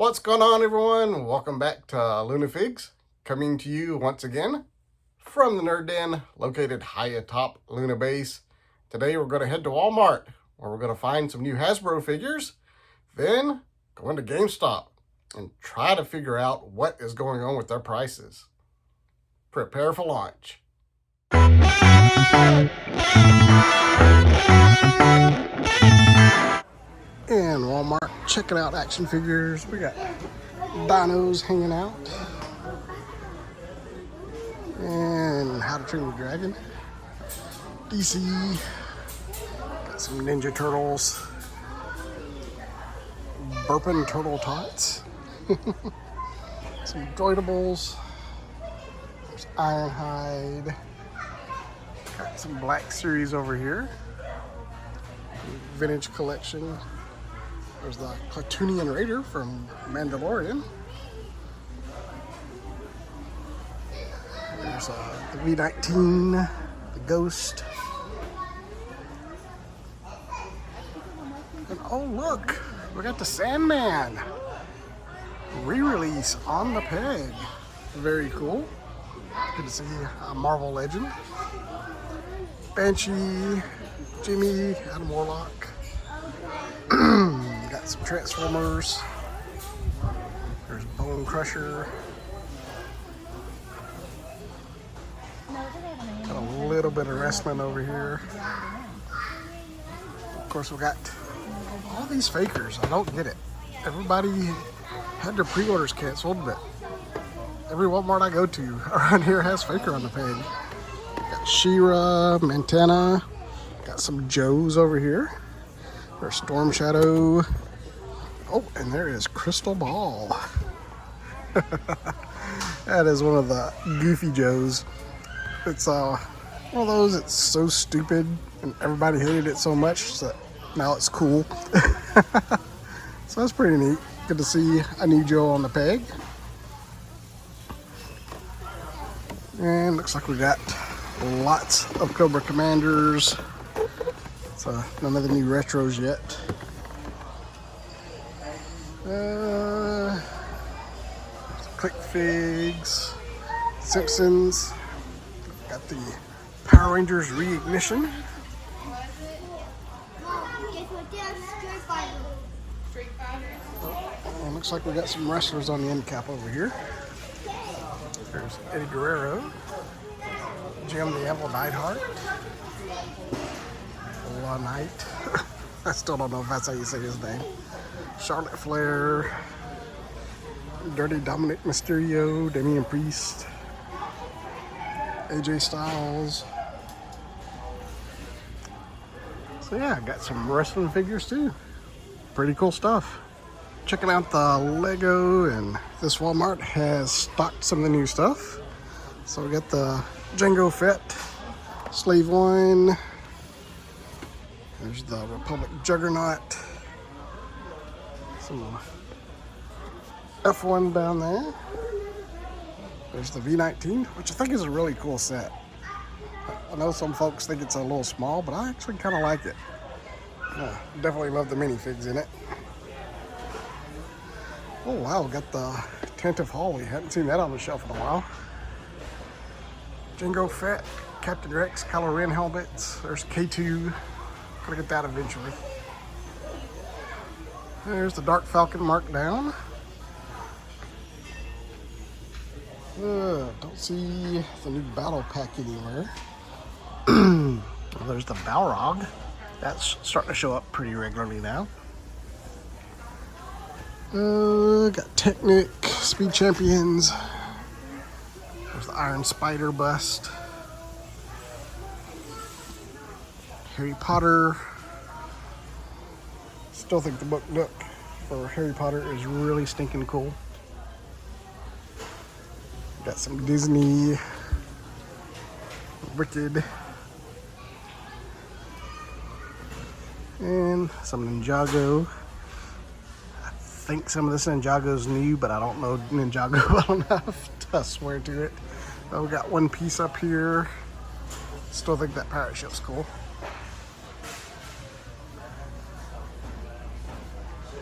What's going on, everyone? Welcome back to Lunafigs, coming to you once again from the Nerd Den, located high atop Luna Base. Today we're going to head to Walmart, where we're going to find some new Hasbro figures, then go into GameStop and try to figure out what is going on with their prices. Prepare for launch. In Walmart, checking out action figures. We got dinos hanging out. And How to Train Your Dragon. DC. Got some Ninja Turtles. Burpin' Turtle Tots. Some Droidables. There's Ironhide. Got some Black Series over here. Vintage collection. There's the Klatooinian Raider from Mandalorian. There's the V-19, the Ghost. And oh look, we got the Sandman. Re-release on the peg. Very cool. Good to see a Marvel legend. Banshee, Jimmy, Adam Warlock. Got some Transformers. There's Bone Crusher. Got a little bit of wrestling over here. Of course, we got all these fakers. I don't get it. Everybody had their pre-orders canceled, but every Walmart I go to around here has faker on the page. Got She-Ra, Montana. Got some Joes over here. There's Storm Shadow. Oh, and there is Crystal Ball. That is one of the Goofy Joes. It's one of those that's so stupid and everybody hated it so much that now it's cool. So that's pretty neat. Good to see a new Joe on the peg. And looks like we got lots of Cobra Commanders. So none of the new retros yet. Click Figs, Simpsons. Got the Power Rangers Reignition. And looks like we got some wrestlers on the end cap over here. There's Eddie Guerrero, Jim the Evil Neidhart. Knight. I still don't know if that's how you say his name. Charlotte Flair, Dirty Dominic Mysterio, Damian Priest, AJ Styles. So yeah, I got some wrestling figures too. Pretty cool stuff. Checking out the Lego, and this Walmart has stocked some of the new stuff. So we got the Jango Fett, Slave One. There's the Republic Juggernaut. Some F1 down there. There's the V-19, which I think is a really cool set. I know some folks think it's a little small, but I actually kind of like it. Definitely love the minifigs in it. Oh wow, got the Tent of Holly. Haven't seen that on the shelf in a while. Jango Fett, Captain Rex, Kylo Ren helmets. There's K2. Gonna get that eventually. There's the Dark Falcon Markdown. Don't see the new battle pack anywhere. There's the Balrog. That's starting to show up pretty regularly now. Got Technic, Speed Champions. There's the Iron Spider bust. Harry Potter. Still think the book look for Harry Potter is really stinking cool. Got some Disney, Wicked, and some Ninjago. I think some of this Ninjago's new, but I don't know Ninjago well enough to swear to it. We got one piece up here. Still think that pirate ship's cool.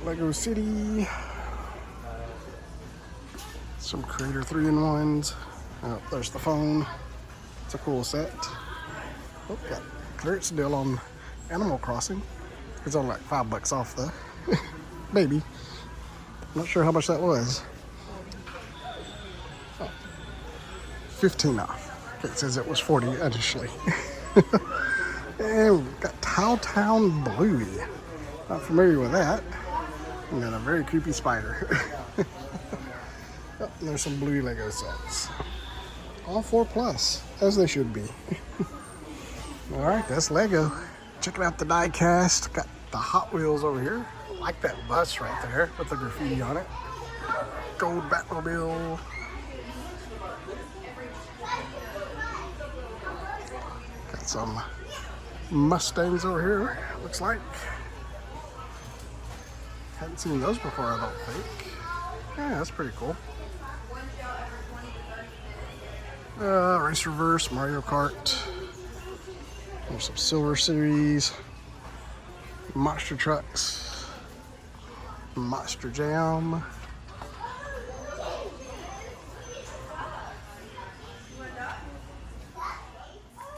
Lego City. Some Creator 3-in-1s. Oh, there's the phone. It's a cool set. Oh, got clearance deal on Animal Crossing. It's only like $5 off though. Maybe. Not sure how much that was. Oh, 15 off. Okay, it says it was 40 initially. And we've got Towtown Bluey. Not familiar with that. And got a very creepy spider. Oh, and there's some Bluey Lego sets. All 4+, as they should be. Alright, that's Lego. Checking out the die cast. Got the Hot Wheels over here. I like that bus right there with the graffiti on it. Gold Batmobile. Got some Mustangs over here, looks like. Hadn't seen those before, I don't think. Yeah, that's pretty cool. Race Reverse, Mario Kart. There's some Silver Series. Monster Trucks. Monster Jam.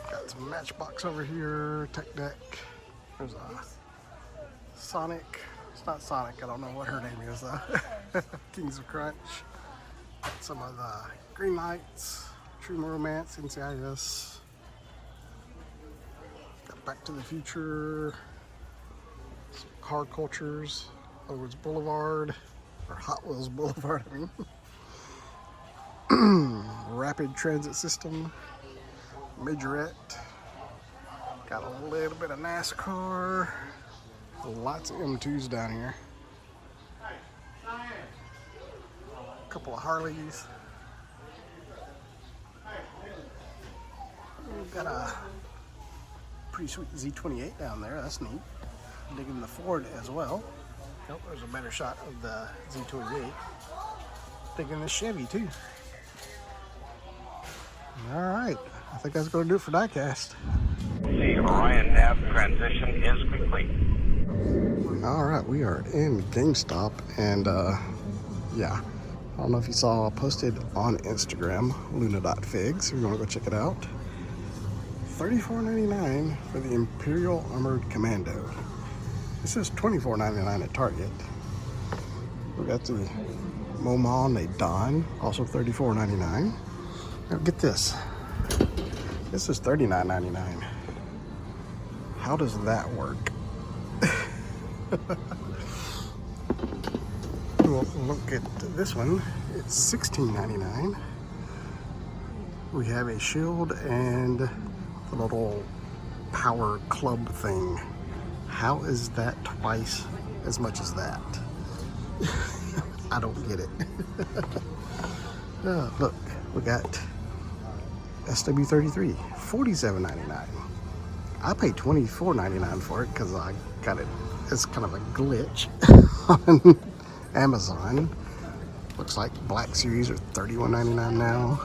Got some Matchbox over here. Tech Deck. There's a Sonic. It's not Sonic. I don't know what her name is though. Kings of Crunch. Got some of the Green Lights. True Romance, NCIS. Got Back to the Future. Some Car Cultures. Hollywood's Boulevard. Or Hot Wheels Boulevard, I mean. Rapid Transit System. Majorette. Got a little bit of NASCAR. Lots of M2s down here. A couple of Harleys. We've got a pretty sweet Z28 down there. That's neat. Digging the Ford as well. Oh, there's a better shot of the Z28. Digging the Chevy too. All right, I think that's going to do it for diecast. The Orion nav transition is complete. All right, we are in GameStop, and yeah, I don't know if you saw, I posted on Instagram, luna.figs. If you want to go check it out. $34.99 for the Imperial Armored Commando. This is $24.99 at Target. We got the Momon Don, also $34.99. Now get this. This is $39.99. How does that work? We'll look at this one. It's $16.99. We have a shield and the little power club thing. How is that twice as much as that? I don't get it. Look, we got SW33, $47.99. I paid $24.99 for it because I got it. It's kind of a glitch on Amazon. Looks like Black Series are $31.99 now.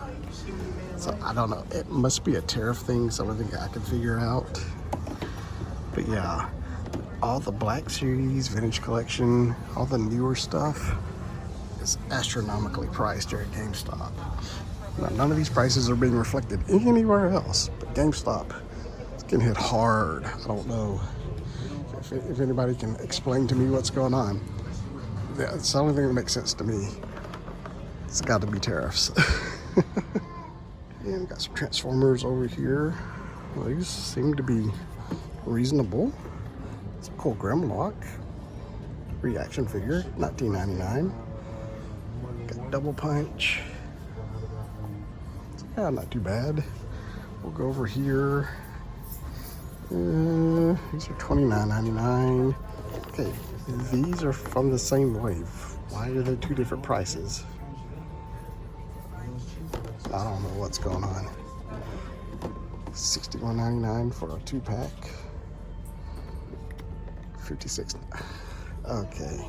So I don't know. It must be a tariff thing. Something I can figure out. But yeah, all the Black Series, Vintage Collection, all the newer stuff is astronomically priced here at GameStop. Now, none of these prices are being reflected anywhere else, but GameStop is getting hit hard. I don't know if anybody can explain to me what's going on. It's the only thing that makes sense to me. It's got to be tariffs. And got some Transformers over here. Well, these seem to be reasonable. It's a cool Grimlock reaction figure, $19.99. Got Double Punch. Yeah, not too bad. We'll go over here. These are $29.99. Okay, these are from the same wave. Why are they two different prices? I don't know what's going on. $61.99 for a 2-pack. $56. Okay.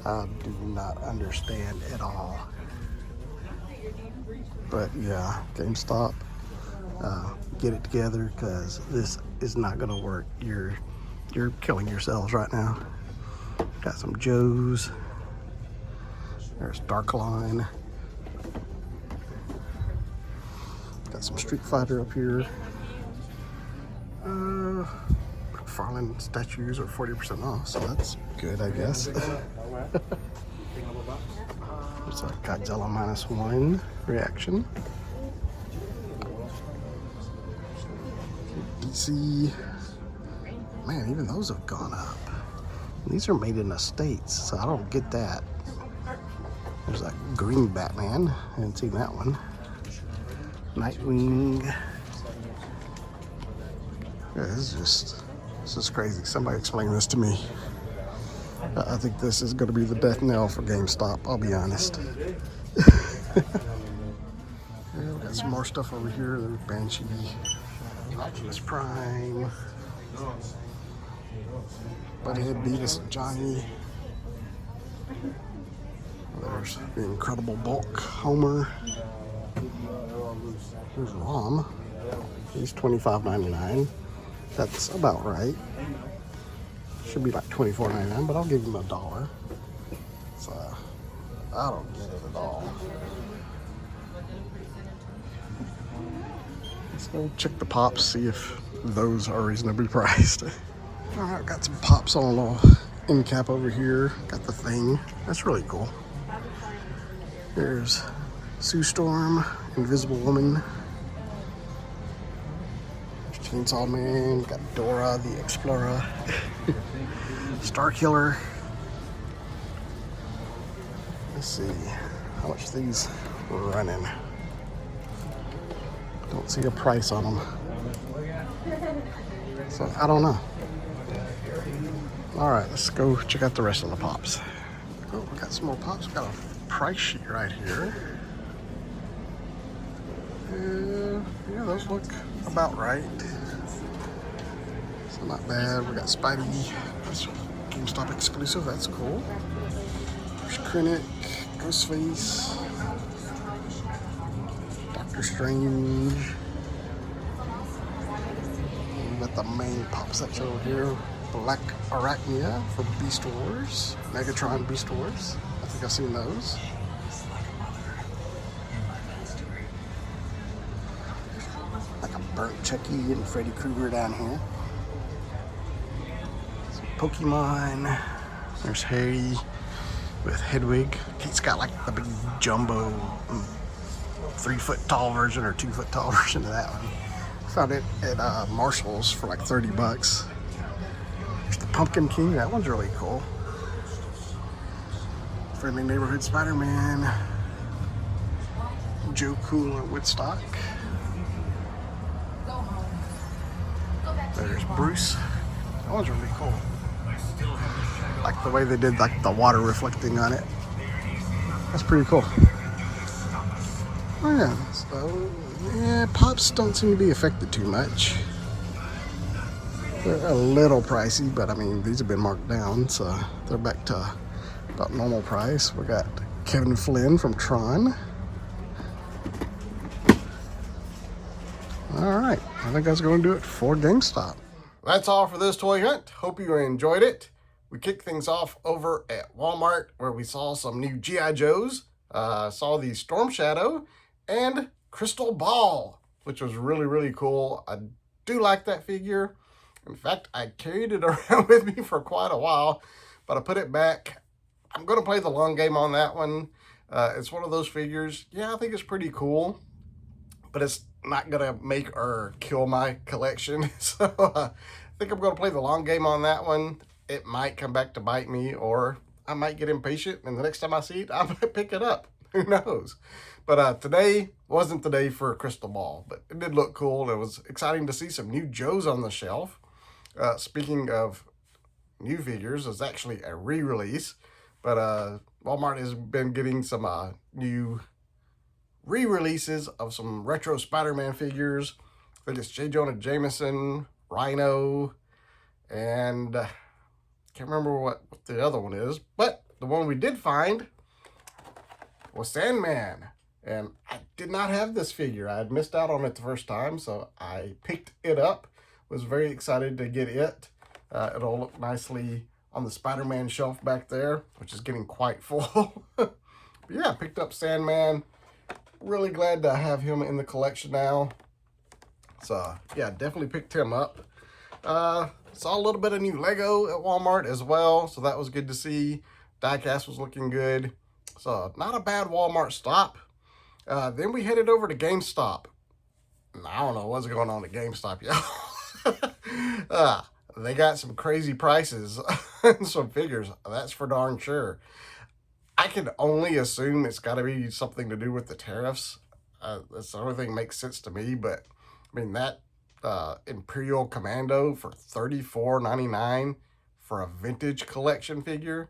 I do not understand at all. But yeah, GameStop, get it together because this is not gonna work. You're killing yourselves right now. Got some Joes. There's Darkline. Got some Street Fighter up here. Farland statues are 40% off, so that's good, I guess. There's a Godzilla -1 reaction. DC. Man, even those have gone up. And these are made in the States, so I don't get that. There's a green Batman. I haven't seen that one. Nightwing. Yeah, this is crazy. Somebody explain this to me. I think this is going to be the death knell for GameStop, I'll be honest. Yeah, we got some more stuff over here. There's Banshee, Optimus Prime, Butthead, Beavis, and Johnny. There's the Incredible Bulk, Homer. Here's Rom. He's $25.99. That's about right. Should be like $24.99, but I'll give him $1. So I don't get it at all. Let's go check the pops, see if those are reasonably priced. All right, got some pops on a little end cap over here. Got the thing. That's really cool. There's Sue Storm, Invisible Woman. There's Chainsaw Man. Got Dora the Explorer. Star Killer. Let's see how much these were running. Don't see a price on them. So I don't know. All right, let's go check out the rest of the pops. Oh, we got some more pops. We got a price sheet right here. Yeah, those look about right. So not bad. We got Spidey. That's GameStop exclusive. That's cool. There's Krennic, Ghostface, Doctor Strange. We got the main pop section over here. Black Arachnia for Beast Wars. Megatron Beast Wars. I think I've seen those. Like a burnt Chucky and Freddy Krueger down here. Some Pokemon. There's Harry with Hedwig. He's got like the big jumbo 3-foot tall version or 2-foot tall version of that one. Found it at Marshall's for like $30. There's the Pumpkin King. That one's really cool. Friendly Neighborhood Spider-Man. Joe Cool at Woodstock. There's Bruce. That one's really cool. Like the way they did like the water reflecting on it. That's pretty cool. Oh yeah, so yeah, pops don't seem to be affected too much. They're a little pricey, but I mean these have been marked down, so they're back to about normal price. We got Kevin Flynn from Tron. All right, I think that's going to do it for GameStop. That's all for this toy hunt. Hope you enjoyed it. We kicked things off over at Walmart where we saw some new G.I. Joes. Saw the Storm Shadow and Crystal Ball, which was really, really cool. I do like that figure. In fact, I carried it around with me for quite a while, but I put it back. I'm going to play the long game on that one. It's one of those figures. Yeah, I think it's pretty cool, but it's not going to make or kill my collection. So I think I'm going to play the long game on that one. It might come back to bite me, or I might get impatient, and the next time I see it, I might pick it up. Who knows? But today wasn't the day for a Crystal Ball, but it did look cool. It was exciting to see some new Joes on the shelf. Speaking of new figures, it's actually a re-release, but Walmart has been getting some new re-releases of some retro Spider-Man figures. I think it's J. Jonah Jameson, Rhino, and can't remember what the other one is, but the one we did find was Sandman. And I did not have this figure. I had missed out on it the first time, so I picked it up. Was very excited to get it. It'll look nicely on the Spider-Man shelf back there, which is getting quite full. But yeah, I picked up Sandman. really glad to have him in the collection now. So yeah, definitely picked him up. Saw a little bit of new Lego at Walmart as well, so that was good to see. Diecast was looking good. So not a bad Walmart stop. Then we headed over to GameStop. I don't know what's going on at GameStop, y'all. They got some crazy prices and some figures. That's for darn sure. I can only assume it's got to be something to do with the tariffs. That's the only thing that makes sense to me. But I mean, that Imperial Commando for $34.99 for a vintage collection figure.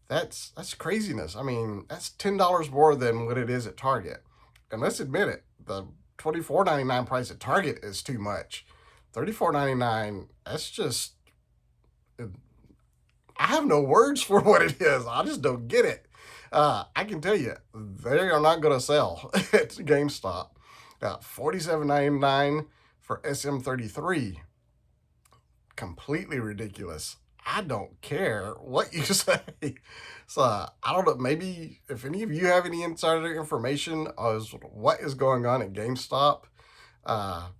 That's craziness. I mean, that's $10 more than what it is at Target. And let's admit it, the $24.99 price at Target is too much. $34.99, that's just, I have no words for what it is. I just don't get it. I can tell you, they are not going to sell at GameStop. $47.99 for SM33. Completely ridiculous. I don't care what you say. So I don't know, maybe if any of you have any insider information as what is going on at GameStop,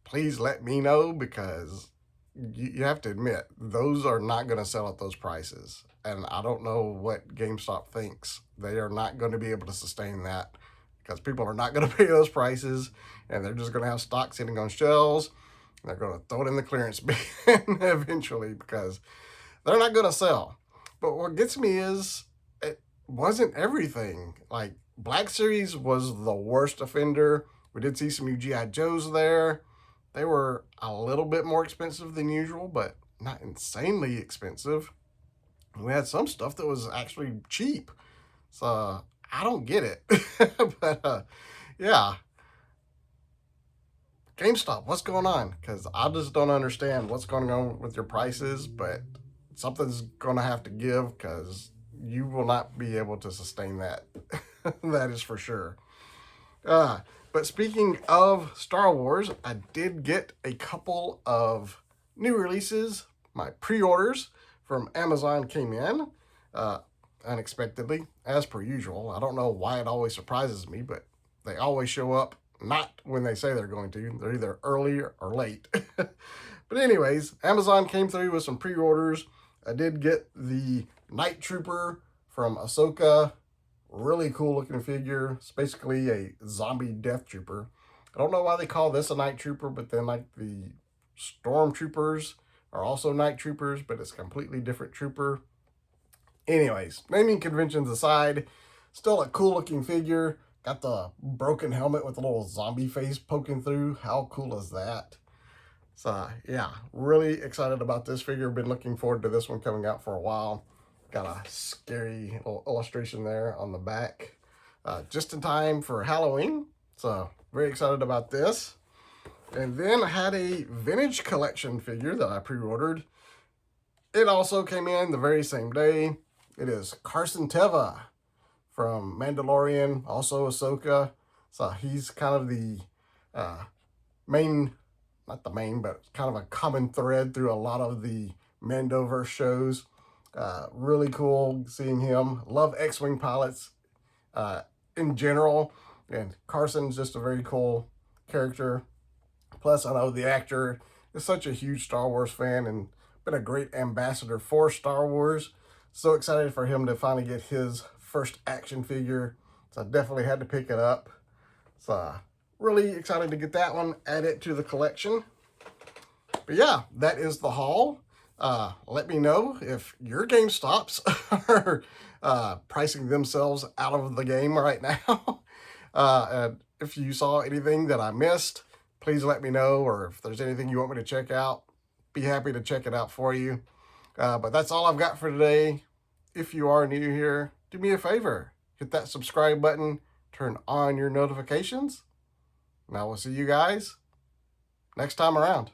please let me know, because you have to admit, those are not going to sell at those prices. And I don't know what GameStop thinks. They are not going to be able to sustain that, because people are not going to pay those prices, and they're just going to have stock sitting on shelves. They're going to throw it in the clearance bin eventually, because they're not going to sell. But what gets me is, it wasn't everything. Like, Black Series was the worst offender. We did see some new G.I. Joes there. They were a little bit more expensive than usual, but not insanely expensive. We had some stuff that was actually cheap. So I don't get it. But yeah. GameStop, what's going on? Because I just don't understand what's going on with your prices, but something's going to have to give, because you will not be able to sustain that. That is for sure. But speaking of Star Wars, I did get a couple of new releases. My pre-orders from Amazon came in unexpectedly, as per usual. I don't know why it always surprises me, but they always show up not when they say they're going to. They're either early or late. But anyways, Amazon came through with some pre-orders. I did get the Night Trooper from Ahsoka. Really cool looking figure. It's basically a zombie death trooper. I don't know why they call this a Night Trooper, but then like the Stormtroopers are also Night Troopers, but it's a completely different trooper. Anyways, naming conventions aside, still a cool looking figure. Got the broken helmet with a little zombie face poking through. How cool is that? So yeah, really excited about this figure. Been looking forward to this one coming out for a while. Got a scary little illustration there on the back. Just in time for Halloween. So very excited about this. And then I had a vintage collection figure that I pre-ordered. It also came in the very same day. It is Carson Teva from Mandalorian, also Ahsoka. So he's kind of the main, not the main, but kind of a common thread through a lot of the Mandoverse shows. Really cool seeing him. Love X-Wing pilots in general. And Carson's just a very cool character. Plus, I know the actor is such a huge Star Wars fan and been a great ambassador for Star Wars. So excited for him to finally get his first action figure. So I definitely had to pick it up. So really excited to get that one, add it to the collection. But yeah, that is the haul. Let me know if your GameStops are pricing themselves out of the game right now. And if you saw anything that I missed, please let me know. Or if there's anything you want me to check out, be happy to check it out for you. But that's all I've got for today. If you are new here, do me a favor. Hit that subscribe button. Turn on your notifications. And I will see you guys next time around.